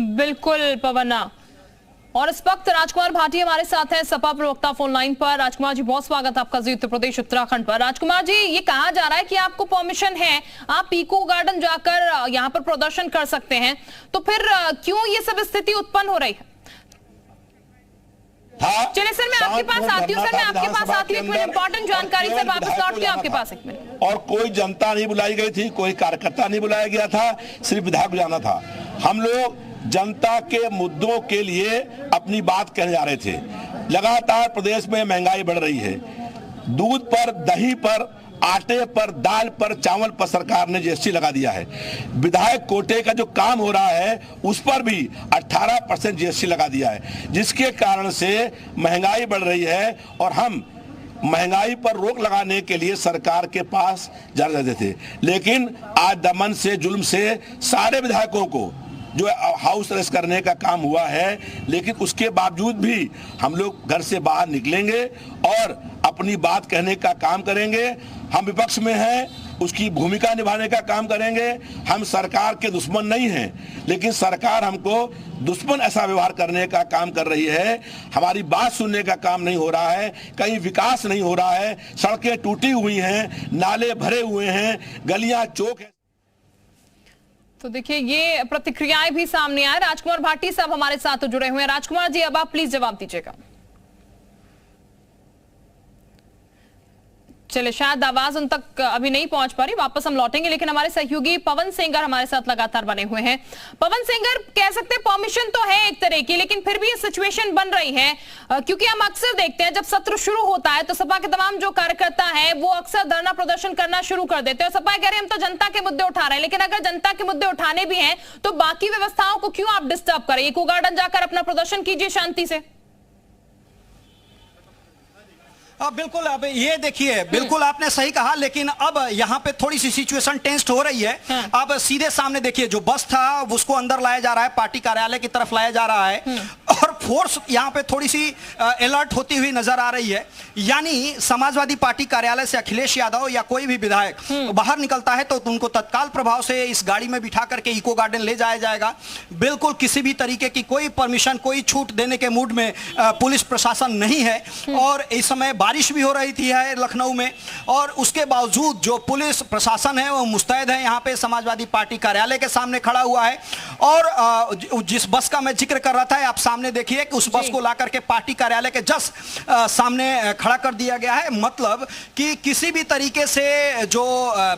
बिल्कुल पवन। और इस वक्त राजकुमार भाटी हमारे साथ हैं, सपा प्रवक्ता फोन लाइन पर। राजकुमार जी, बहुत स्वागत आपका जी उत्तर प्रदेश उत्तराखंड पर। राजकुमार जी, ये कहा जा रहा है कि आपको परमिशन है, आप इको गार्डन जाकर यहाँ पर प्रदर्शन कर सकते हैं, तो फिर क्यों ये सब स्थिति उत्पन्न हो रही है? चलिए सर, मैं आपके पास आती हूँ। सर, मैं आपके पास आती हूँ, एक इंपॉर्टेंट जानकारी से वापस लौटती हूँ आपके पास। एक मिनट। और कोई जनता नहीं बुलाई गई थी, कोई कार्यकर्ता नहीं बुलाया गया था, सिर्फ विधायक जाना था। हम लोग जनता के मुद्दों के लिए अपनी बात कहने जा रहे थे। लगातार प्रदेश में महंगाई बढ़ रही है। दूध पर, दही पर, आटे पर, दाल पर, चावल पर सरकार ने जीएसटी लगा दिया है। विधायक कोटे का जो काम हो रहा है उस पर भी 18% जीएसटी लगा दिया है, जिसके कारण से महंगाई बढ़ रही है। और हम महंगाई पर रोक लगाने के लिए सरकार के पास जाना चाहते थे, लेकिन आज दमन से, जुल्म से सारे विधायकों को जो हाउस अरेस्ट करने का काम हुआ है। लेकिन उसके बावजूद भी हम लोग घर से बाहर निकलेंगे और अपनी बात कहने का काम करेंगे। हम विपक्ष में हैं, उसकी भूमिका निभाने का काम करेंगे। हम सरकार के दुश्मन नहीं हैं, लेकिन सरकार हमको दुश्मन ऐसा व्यवहार करने का काम कर रही है। हमारी बात सुनने का काम नहीं हो रहा है, कहीं विकास नहीं हो रहा है, सड़कें टूटी हुई हैं, नाले भरे हुए हैं, गलियां चौक है। तो देखिए, ये प्रतिक्रियाएं भी सामने आए। राजकुमार भाटी साहब हमारे साथ जुड़े हुए हैं। राजकुमार जी, अब आप प्लीज जवाब दीजिएगा। चलिए, शायद आवाज उन तक अभी नहीं पहुंच पा रही, वापस हम लौटेंगे। लेकिन हमारे सहयोगी पवन सेंगर हमारे साथ लगातार बने हुए हैं। पवन सेंगर, कह सकते हैं परमिशन तो है एक तरह की, लेकिन फिर भी ये सिचुएशन बन रही है, क्योंकि हम अक्सर देखते हैं जब सत्र शुरू होता है तो सपा के तमाम जो कार्यकर्ता है वो अक्सर धरना प्रदर्शन करना शुरू कर देते हैं। सपा कह रहे हैं हम तो जनता के मुद्दे उठा रहे हैं, लेकिन अगर जनता के मुद्दे उठाने भी हैं तो बाकी व्यवस्थाओं को क्यों आप डिस्टर्ब करें? इको गार्डन जाकर अपना प्रदर्शन कीजिए शांति से। बिल्कुल, अब ये देखिए, बिल्कुल आपने सही कहा, लेकिन अब यहाँ पे थोड़ी सी सिचुएशन टेंस्ड हो रही है। अब सीधे सामने देखिए, जो बस था उसको अंदर लाया जा रहा है, पार्टी कार्यालय की तरफ लाया जा रहा है, और फोर्स यहाँ पे थोड़ी सी अलर्ट होती हुई नजर आ रही है। यानी समाजवादी पार्टी कार्यालय से अखिलेश यादव या कोई भी विधायक बाहर निकलता है तो उनको तत्काल प्रभाव से इस गाड़ी में बिठा करके इको गार्डन ले जाया जाएगा। बिल्कुल किसी भी तरीके की कोई परमिशन, कोई छूट देने के मूड में पुलिस प्रशासन नहीं है। और इस समय बारिश भी हो रही थी है लखनऊ में, और उसके बावजूद जो पुलिस प्रशासन है वो मुस्तैद है, यहाँ पे समाजवादी पार्टी कार्यालय के सामने खड़ा हुआ है। और जिस बस का मैं जिक्र कर रहा था, आप सामने देखिए कि उस बस को ला करके पार्टी कार्यालय के जस्ट सामने खड़ा कर दिया गया है। मतलब कि किसी भी तरीके से जो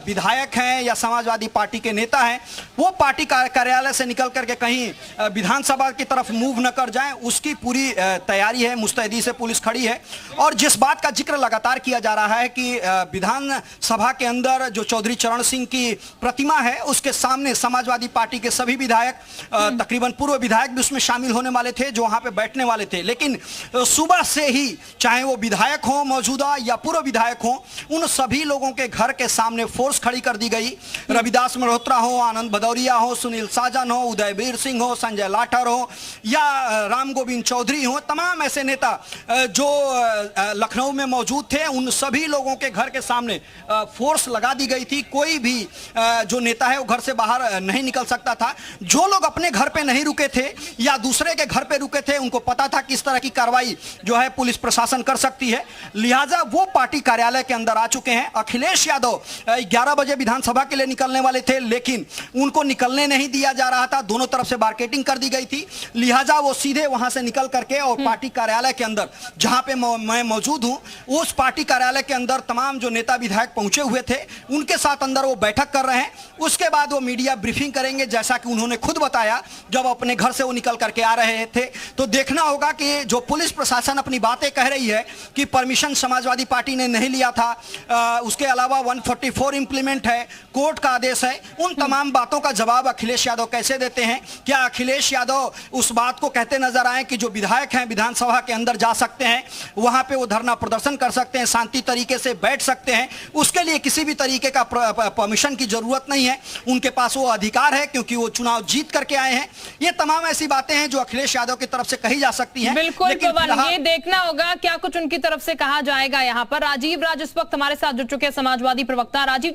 विधायक हैं या समाजवादी पार्टी के नेता हैं वो पार्टी कार्यालय से निकल करके कहीं विधानसभा की तरफ मूव न कर जाएं, उसकी पूरी तैयारी है, मुस्तैदी से पुलिस खड़ी है। और जिस बात का जिक्र लगातार किया जा रहा है कि विधानसभा के अंदर जो चौधरी चरण सिंह की प्रतिमा है उसके सामने समाजवादी पार्टी के सभी विधायक, तकरीबन पूर्व विधायक भी उसमें शामिल होने वाले थे जो वहां पे बैठने वाले थे। लेकिन सुबह से ही चाहे वो विधायक हो मौजूदा या पूर्व विधायक हो, उन सभी लोगों के घर के सामने फोर्स खड़ी कर दी गई। रविदास मल्होत्रा हो, आनंद भदौरिया हो, सुनील साजन हो, उदयवीर सिंह हो, संजय लाठर हो या राम गोविंद चौधरी हो, तमाम ऐसे नेता जो लखनऊ में मौजूद थे, उन सभी लोगों के घर के सामने फोर्स लगा दी गई थी। कोई भी जो नेता है वो घर से बाहर नहीं निकल सकता था। जो लोग अपने घर पे नहीं रुके थे या दूसरे के घर पे रुके थे, उनको पता था किस तरह की कार्रवाई जो है पुलिस प्रशासन कर सकती है, लिहाजा वो पार्टी कार्यालय के अंदर आ चुके हैं। अखिलेश यादव 11 बजे विधानसभा के लिए निकलने वाले थे, लेकिन उनको निकलने नहीं दिया जा रहा था, दोनों तरफ से बार्केटिंग कर दी गई थी। लिहाजा वो सीधे वहां से निकल करके और पार्टी कार्यालय के अंदर, जहां पे मैं मौजूद हूं, उस पार्टी कार्यालय के अंदर तमाम जो नेता विधायक पहुंचे हुए थे उनके साथ अंदर वो बैठक कर रहे हैं। उसके बाद वो मीडिया ब्रीफिंग करेंगे, जैसा कि उन्होंने खुद बताया जब अपने घर से वो निकल करके आ रहे थे। तो देखना होगा कि जो पुलिस प्रशासन अपनी बातें कह रही है कि परमिशन समाजवादी पार्टी ने नहीं लिया था, उसके अलावा 144 इंप्लीमेंट है, कोर्ट का आदेश है, उन तमाम बातों का जवाब अखिलेश यादव कैसे देते हैं? क्या अखिलेश यादव उस बात को कहते नजर आए कि जो विधायक हैं विधानसभा के अंदर जा सकते हैं, वहां पे वो धरना प्रदर्शन कर सकते हैं, शांति तरीके से बैठ सकते हैं, उसके लिए किसी भी तरीके का परमिशन की जरूरत नहीं है, उनके पास वो अधिकार है क्योंकि वो चुनाव जीत करके आए हैं। ये तमाम ऐसी बातें हैं जो अखिलेश यादव की तरफ से कही जा सकती हैं। बिल्कुल पवन, ये देखना होगा क्या कुछ उनकी तरफ से कहा जाएगा। यहाँ पर राजीव राज इस वक्त हमारे साथ जुड़ चुके हैं, समाजवादी प्रवक्ता। राजीव